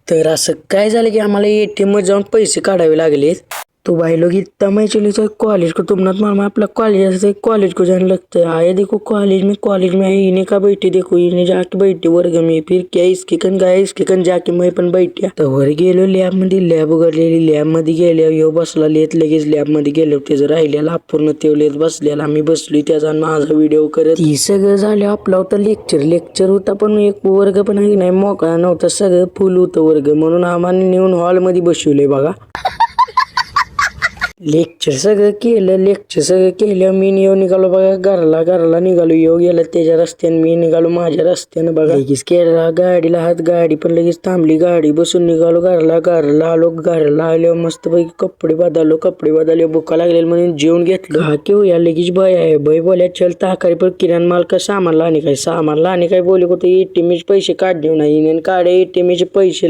तर असं काय झालं की आम्हाला ATM मध्ये जाऊन पैसे काढावे लागले। तो भाई लोग इतना मैं चली तो कॉलेज को तुम मामा अपना कॉलेज से कॉलेज को जाने लगता है। आए देखो कॉलेज में आई इन्हें का बैठी देखो इन्हें जाके बैठी वर्ग में फिर क्या इसके कन गाय इसके कन जाके मैं पण बैठ्या तर वर गेलो लॅब उघडलेली लॅब मध्ये गेल्या यो बसला लेत लगेच लॅब मध्ये गेलो त्याचं राहिलेला अपूर्ण तेवलेत बसलेला आम्ही बसलोय त्याचा माझा व्हिडिओ करत ती सगळं झालं आपला होता लेक्चर होता पण एक वर्ग पण नाही मोकळा नव्हता सगळं फुल होतं वर्ग म्हणून आम्हाला नेऊन हॉल मध्ये बसवले बघा। लेक्चर सगळं केलं मी निघालो बघा घरला निघालो यो गेला त्याच्या रस्त्याने मी निघालो माझ्या रस्त्याने बघा लगेच केला गाडीला हात गाडी पण लगेच थांबली गाडी बसून निघालो घरला आलो मस्त पैकी कपडे बदललो भुका लागलेली म्हणून जेवण घेतलं हा केव या लगेच बाई बोल्या चल ताकारी पर किराणा माल का सामान लाने काय बोले को तो ATM पैसे काढणे नाही काढे ATM पैसे